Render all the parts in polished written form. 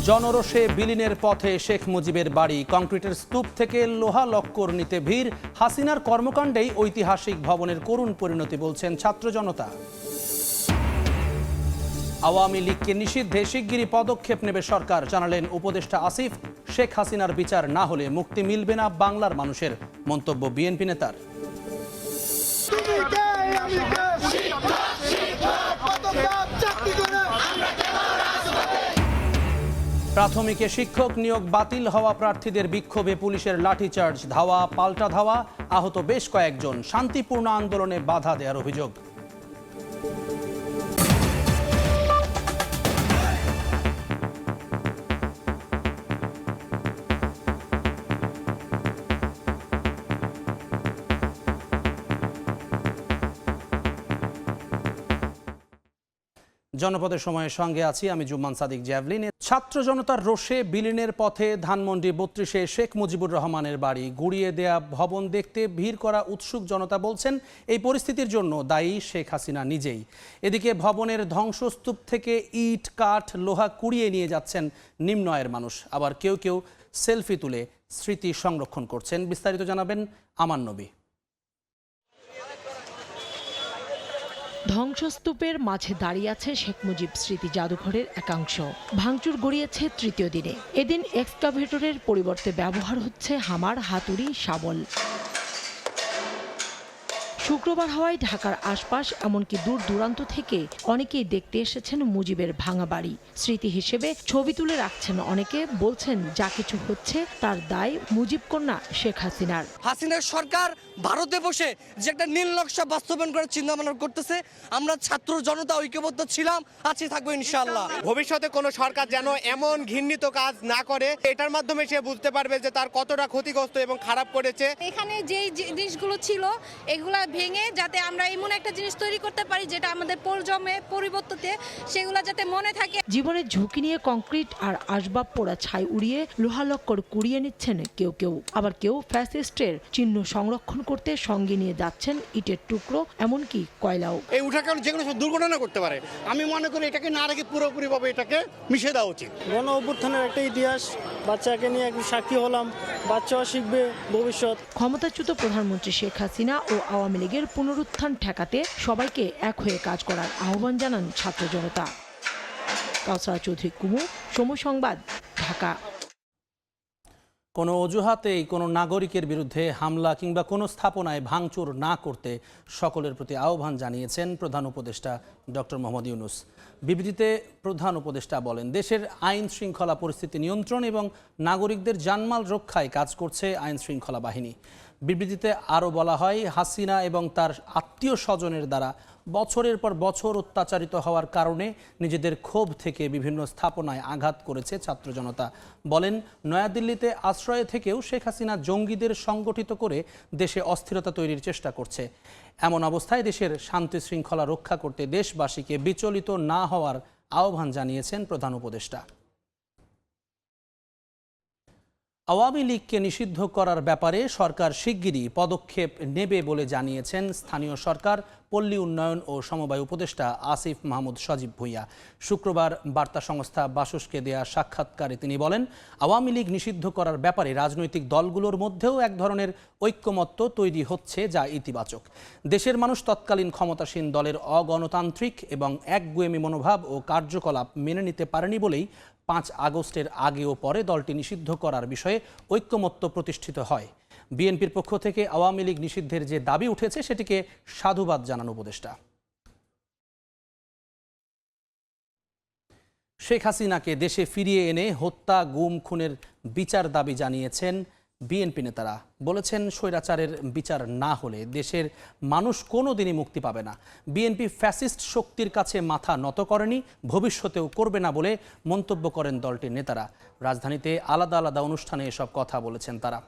জনরোষে বিলীনের পথে শেখ মুজিবের বাড়ি, কংক্রিটের স্তূপ থেকে লোহা লক্কর নিতে ভিড়। হাসিনার কর্মকাণ্ডেই ঐতিহাসিক ভবনের করুণ পরিণতি বলছেন ছাত্র জনতা। আওয়ামী লীগকে নিষিদ্ধে শিগগিরই পদক্ষেপ নেবে সরকার, জানালেন উপদেষ্টা আসিফ। শেখ হাসিনার বিচার না হলে মুক্তি মিলবে না বাংলার মানুষের, মন্তব্য বিএনপি নেতার। প্রাথমিকে শিক্ষক নিয়োগ বাতিল হওয়া প্রার্থীদের বিক্ষোভে পুলিশের লাঠিচার্জ, ধাওয়া পাল্টা ধাওয়া, আহত বেশ কয়েকজন। শান্তিপূর্ণ আন্দোলনে বাধা দেওয়ার অভিযোগ। জনপদের সময়ের সঙ্গে আছি আমি জুম্মান সাদিক জ্যাভলিন। ছাত্র জনতার রোষে বিলীনের পথে ধানমন্ডি ৩২-এ শেখ মুজিবুর রহমানের বাড়ি গুড়িয়ে দেয়া ভবন দেখতে ভিড় করা উৎসুক জনতা বলছেন এই পরিস্থিতির জন্য দায়ী শেখ হাসিনা নিজেই। এদিকে ভবনের ধ্বংসস্তূপ থেকে ইট, কাঠ, লোহা কুড়িয়ে নিয়ে যাচ্ছেন নিম্ন আয়ের মানুষ, আবার কেউ কেউ সেলফি তুলে স্মৃতি সংরক্ষণ করছেন। বিস্তারিত জানাবেন আমান নবী। ধ্বংসস্তূপের মাঝে দাঁড়িয়ে আছে শেখ মুজিব স্মৃতি জাদুঘরের একাংশ। ভাঙচুর গড়িয়েছে তৃতীয় দিনে। এদিন এক্সকাভেটরের পরিবর্তে ব্যবহার হচ্ছে হামার, হাতুড়ি, শাবল। শুক্রবার হওয়ায় ঢাকার আশপাশ এমনকি দূর দূরান্ত থেকে অনেকেই দেখতে এসেছেন মুজিবের ভাঙা বাড়ি। স্মৃতি হিসেবে ছবি তুলে রাখছেন অনেকে, বলছেন যা কিছু হচ্ছে তার দায় মুজিব কন্যা শেখ হাসিনার। হাসিনার সরকার ভারতে বসে যে একটা নীল নকশা বাস্তবায়ন করার চিন্তা ভাবনা করতেছে, আমরা ছাত্র জনতা ঐক্যবদ্ধ ছিলাম, আছি, থাকবো ইনশাআল্লাহ। ভবিষ্যতে কোনো সরকার যেন এমন ঘৃণিত কাজ না করে, এটার মাধ্যমে সে বুঝতে পারবে যে তার কতটা ক্ষতিগ্রস্ত এবং খারাপ করেছে। এখানে যেই জিনিসগুলো ছিল এগুলা ভেঙে যাতে আমরা এমন একটা জিনিস তৈরি করতে পারি যেটা আমাদের প্রজন্মে পরিবর্ততে সেগুলো যাতে মনে থাকে। জীবনের ঝুঁকি নিয়ে কংক্রিট আর আসবাব পোড়া ছাই উড়িয়ে লোহালক্কর কুড়িয়ে নিচ্ছেন কেউ কেউ, আবার কেউ ফ্যাসিস্টের চিহ্ন সংরক্ষণ করতে সঙ্গে নিয়ে যাচ্ছেন ইটের টুকরো, এমনকি কয়লাও। এই উঠাকে যে কোনো দুর্ঘটনা করতে পারে, আমি মনে করি এটাকে না রেখে পুরোপুরিভাবে এটাকে মিশে দেওয়া উচিত। গণ অভ্যুত্থানের একটা ইতিহাস, বাচ্চাকে নিয়ে একটু সাক্ষী হলাম, বাচ্চাও শিখবে ভবিষ্যৎ। ক্ষমতাচ্যুত প্রধানমন্ত্রী শেখ হাসিনা ও আওয়ামী লীগের পুনরুত্থান ঠেকাতে সবাইকে এক হয়ে কাজ করার আহ্বান জানান ছাত্র জনতা। কাউসারা চৌধুরী কুমু, সময় সংবাদ, ঢাকা। কোনো অজুহাতেই কোনো নাগরিকের বিরুদ্ধে হামলা কিংবা কোনো স্থাপনায় ভাঙচুর না করতে সকলের প্রতি আহ্বান জানিয়েছেন প্রধান উপদেষ্টা ডক্টর মোহাম্মদ ইউনূস। বিবৃতিতে প্রধান উপদেষ্টা বলেন, দেশের আইন শৃঙ্খলা পরিস্থিতি নিয়ন্ত্রণ এবং নাগরিকদের জানমাল রক্ষায় কাজ করছে আইন শৃঙ্খলা বাহিনী। বিবৃতিতে আরও বলা হয়, হাসিনা এবং তার আত্মীয় স্বজনের দ্বারা বছরের পর বছর অত্যাচারিত হওয়ার কারণে নিজেদের ক্ষোভ থেকে বিভিন্ন স্থাপনায় আঘাত করেছে ছাত্র জনতা। বলেন, নয়াদিল্লিতে আশ্রয়ে থেকেও শেখ হাসিনা জঙ্গিদের সংগঠিত করে দেশে অস্থিরতা তৈরির চেষ্টা করছে। এমন অবস্থায় দেশের শান্তি শৃঙ্খলা রক্ষা করতে দেশবাসীকে বিচলিত না হওয়ার আহ্বান জানিয়েছেন প্রধান উপদেষ্টা। আওয়ামী লীগকে নিষিদ্ধ করার ব্যাপারে সরকার শিগগিরই পদক্ষেপ নেবে বলে জানিয়েছেন স্থানীয় সরকার, পল্লী উন্নয়ন ও সমবায় উপদেষ্টা আসিফ মাহমুদ সজীব ভুঁইয়া। শুক্রবার বার্তা সংস্থা বাসসকে দেয়া সাক্ষাৎকারে তিনি বলেন, আওয়ামী লীগ নিষিদ্ধ করার ব্যাপারে রাজনৈতিক দলগুলোর মধ্যেও এক ধরনের ঐক্যমত্য তৈরি হচ্ছে, যা ইতিবাচক। দেশের মানুষ তৎকালীন ক্ষমতাসীন দলের অগণতান্ত্রিক এবং একগুঁয়েমি মনোভাব ও কার্যকলাপ মেনে নিতে পারেনি বলেই 5 আগস্টের আগে ও পরে দলটি নিষিদ্ধ করার বিষয়ে ঐক্যমত্য প্রতিষ্ঠিত হয়। বিএনপির পক্ষ থেকে আওয়ামী লীগ নিষিদ্ধের যে দাবি উঠেছে সেটিকে সাধুবাদ জানান উপদেষ্টা। শেখ হাসিনাকে দেশে ফিরিয়ে এনে হত্যা, গুম, খুনের বিচার দাবি জানিয়েছেন বিএনপি নেতারা। বলেছেন, স্বৈরাচারের বিচার না হলে দেশের মানুষ কোনো দিনই মুক্তি পাবে না। বিএনপি ফ্যাসিস্ট শক্তির কাছে মাথা নত করেনি, ভবিষ্যতেও করবে না বলে মন্তব্য করেন দলটির নেতারা। রাজধানীতে আলাদা আলাদা অনুষ্ঠানে এসব কথা বলেছেন তারা।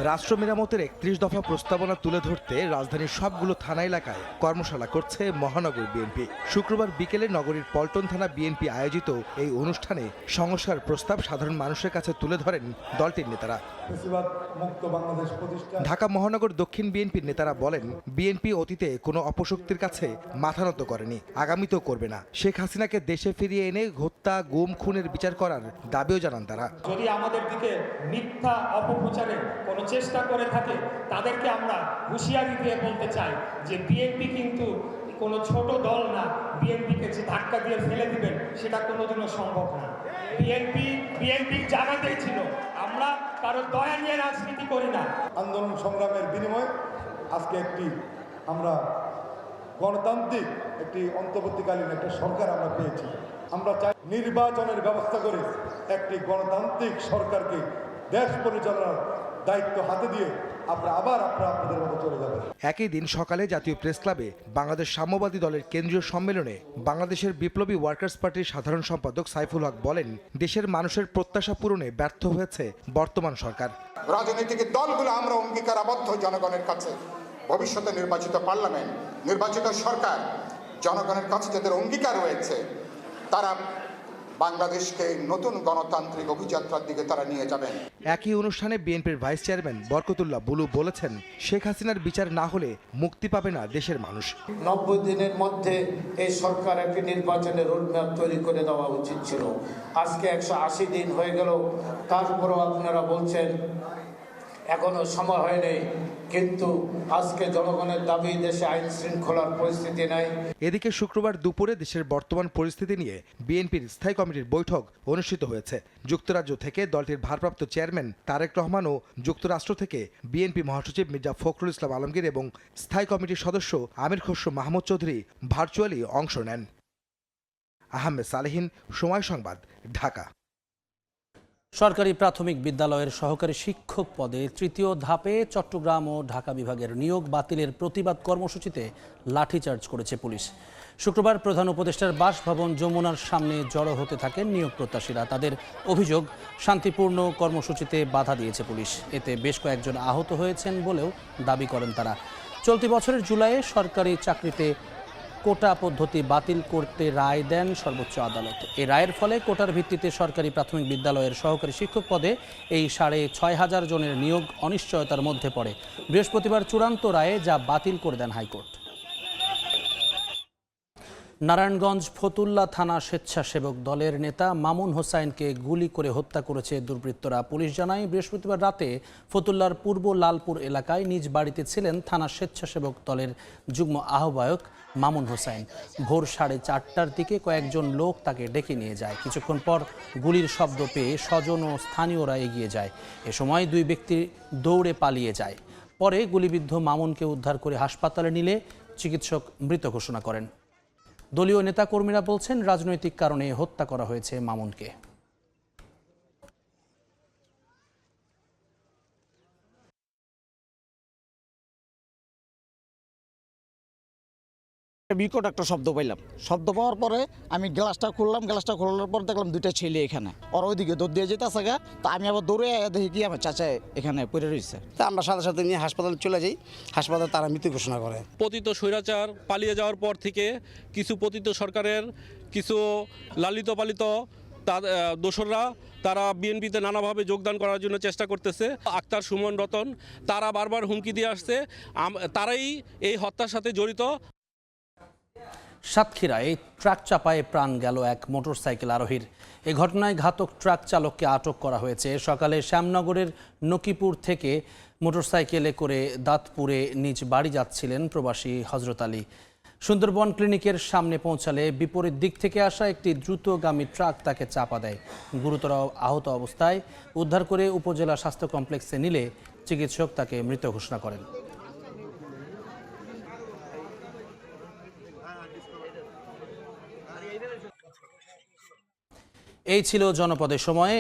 রাষ্ট্র মেরামতের ৩১ দফা প্রস্তাবনা তুলে ধরতে রাজধানীর সবগুলো থানা এলাকায় কর্মশালা করছে মহানগর বিএনপি। শুক্রবার বিকেলে নগরীর পল্টন থানা বিএনপি আয়োজিত এই অনুষ্ঠানে সংস্কার প্রস্তাব সাধারণ মানুষের কাছে তুলে ধরেন দলটির নেতারা। ঢাকা মহানগর দক্ষিণ বিএনপির নেতারা বলেন, বিএনপি অতীতে কোনো অপশক্তির কাছে মাথা নত করেনি, আগামীতেও করবে না। শেখ হাসিনাকে দেশে ফিরিয়ে এনে হত্যা, গুম, খুনের বিচার করার দাবিও জানান তারা। যদি আমাদের দিকে মিথ্যা অপপ্রচারের কোনো চেষ্টা করে থাকে, তাদেরকে আমরা হুঁশিয়ারি দিয়ে বলতে চাই যে বিএনপি কিন্তু কোনো ছোট দল না। বিএনপিকে যে ধাক্কা দিয়ে ফেলে দিবেন সেটা কোনোদিনও সম্ভব না। বিএনপি জানাতেই ছিল আমরা কারো দয়া নিয়ে রাজনীতি করি না। আন্দোলন সংগ্রামের বিনিময়ে আজকে আমরা গণতান্ত্রিক একটি অন্তর্বর্তীকালীন একটা সরকার আমরা পেয়েছি। আমরা চাই নির্বাচনের ব্যবস্থা করে একটি গণতান্ত্রিক সরকারকে দেশ পরিচালনার দায়িত্ব হাতে দিয়ে আপনাদের মতো চলে যাবেন। একই দিন সকালে জাতীয় প্রেস ক্লাবে বাংলাদেশ সাম্যবাদী দলের কেন্দ্রীয় সম্মেলনে বাংলাদেশের বিপ্লবী ওয়ার্কার্স পার্টির সাধারণ সম্পাদক সাইফুল হক বলেন, দেশের মানুষের প্রত্যাশা পূরণে ব্যর্থ হয়েছে বর্তমান সরকার। রাজনৈতিক দলগুলো আমরা অঙ্গীকারাবদ্ধ জনগণের কাছে, ভবিষ্যতে নির্বাচিত পার্লামেন্ট, নির্বাচিত সরকার, জনগণের কাছে যাদের অঙ্গীকার রয়েছে, তারা বাংলাদেশকে নতুন গণতান্ত্রিক অভিযাত্রার দিকে তারা নিয়ে যাবেন। একই অনুষ্ঠানে বিএনপির ভাইস চেয়ারম্যান বরকতুল্লাহ বুলু বলেছেন, শেখ হাসিনার বিচার না হলে মুক্তি পাবে না দেশের মানুষ। 90 দিনের মধ্যে এই সরকার একটি নির্বাচনের রোডম্যাপ তৈরি করে দেওয়া উচিত ছিল। আজকে 180 দিন হয়ে গেল, তারপরেও আপনারা বলছেন এখনো সময় হয়নি। কিন্তু আজকে জনগণের দাবি, দেশে আইন শৃঙ্খলার পরিস্থিতি নাই। এদিকে শুক্রবার দুপুরে দেশের বর্তমান পরিস্থিতি নিয়ে বিএনপির স্থায়ী কমিটির বৈঠক অনুষ্ঠিত হয়েছে। যুক্তরাজ্য থেকে দলটির ভারপ্রাপ্ত চেয়ারম্যান তারেক রহমান ও যুক্তরাষ্ট্র থেকে বিএনপি মহাসচিব মির্জা ফখরুল ইসলাম আলমগীর এবং স্থায়ী কমিটির সদস্য আমির খসরু মাহমুদ চৌধুরী ভার্চুয়ালি অংশ নেন। আহমেদ সালেহিন, সময় সংবাদ, ঢাকা। সরকারি প্রাথমিক বিদ্যালয়ের সহকারী শিক্ষক পদে তৃতীয় ধাপে চট্টগ্রাম ও ঢাকা বিভাগের নিয়োগ বাতিলের প্রতিবাদ কর্মসূচিতে লাঠিচার্জ করেছে পুলিশ। শুক্রবার প্রধান উপদেষ্টার বাসভবন যমুনার সামনে জড়ো হতে থাকেন নিয়োগ প্রত্যাশীরা। তাদের অভিযোগ, শান্তিপূর্ণ কর্মসূচিতে বাধা দিয়েছে পুলিশ। এতে বেশ কয়েকজন আহত হয়েছেন বলেও দাবি করেন তারা। চলতি বছরের জুলাইয়ে সরকারি চাকরিতে কোটা পদ্ধতি বাতিল করতে রায় দেন সর্বোচ্চ আদালত। এই রায়ের ফলে কোটার ভিত্তিতে সরকারি প্রাথমিক বিদ্যালয়ের সহকারী শিক্ষক পদে এই 6,500 জনের নিয়োগ অনিশ্চয়তার মধ্যে পড়ে। বৃহস্পতিবার চূড়ান্ত রায়ে যা বাতিল করে দেন হাইকোর্ট। নারায়ণগঞ্জ ফতুল্লা থানা স্বেচ্ছাসেবক দলের নেতা মামুন হোসাইনকে গুলি করে হত্যা করেছে দুর্বৃত্তরা। পুলিশ জানায়, বৃহস্পতিবার রাতে ফতুল্লার পূর্ব লালপুর এলাকায় নিজ বাড়িতে ছিলেন থানা স্বেচ্ছাসেবক দলের যুগ্ম আহ্বায়ক মামুন হোসাইন। ভোর 4:30টার দিকে কয়েকজন লোক তাকে ডেকে নিয়ে যায়। কিছুক্ষণ পর গুলির শব্দ পেয়ে স্বজন ও স্থানীয়রা এগিয়ে যায়। এ সময় দুই ব্যক্তি দৌড়ে পালিয়ে যায়। পরে গুলিবিদ্ধ মামুনকে উদ্ধার করে হাসপাতালে নিলে চিকিৎসক মৃত ঘোষণা করেন। দলীয় নেতাকর্মীরা বলছেন, রাজনৈতিক কারণে হত্যা করা হয়েছে মামুনকে। বিকট একটা শব্দ পাইলাম। শব্দ পাওয়ার পরে আমি গ্লাসটা খুললাম। গ্লাসটা খোলার পর দেখলাম দুইটা ছেলে এখানে, ওর ওইদিকে দৌড় দিয়ে যেতেছে গা। তা আমি আবার দৌড়ে দেখি কি আমার চাচা এখানে পড়ে রয়েছে। তা আমরা সাথে সাথে নিয়ে হাসপাতালে চলে যাই। হাসপাতালে তারা মৃত্যু ঘোষণা করে। পতিত স্বৈরাচার পালিয়ে যাওয়ার পর থেকে কিছু পতিত সরকারের কিছু লালিত পালিত দোসররা তারা বিএনপিতে নানাভাবে যোগদান করার জন্য চেষ্টা করতেছে। আক্তার, সুমন, রতন তারা বারবার হুমকি দিয়ে আসছে, তারাই এই হত্যার সাথে জড়িত। সাতক্ষীরায় ট্রাক চাপায় প্রাণ গেল এক মোটরসাইকেল আরোহীর। এ ঘটনায় ঘাতক ট্রাক চালককে আটক করা হয়েছে। সকালে শ্যামনগরের নকিপুর থেকে মোটরসাইকেলে করে দাঁতপুরে নিজ বাড়ি যাচ্ছিলেন প্রবাসী হজরত আলী। সুন্দরবন ক্লিনিকের সামনে পৌঁছালে বিপরীত দিক থেকে আসা একটি দ্রুতগামী ট্রাক তাকে চাপা দেয়। গুরুতর আহত অবস্থায় উদ্ধার করে উপজেলা স্বাস্থ্য কমপ্লেক্সে নিলে চিকিৎসক তাকে মৃত ঘোষণা করেন। এই ছিল জনপদের সময়ে।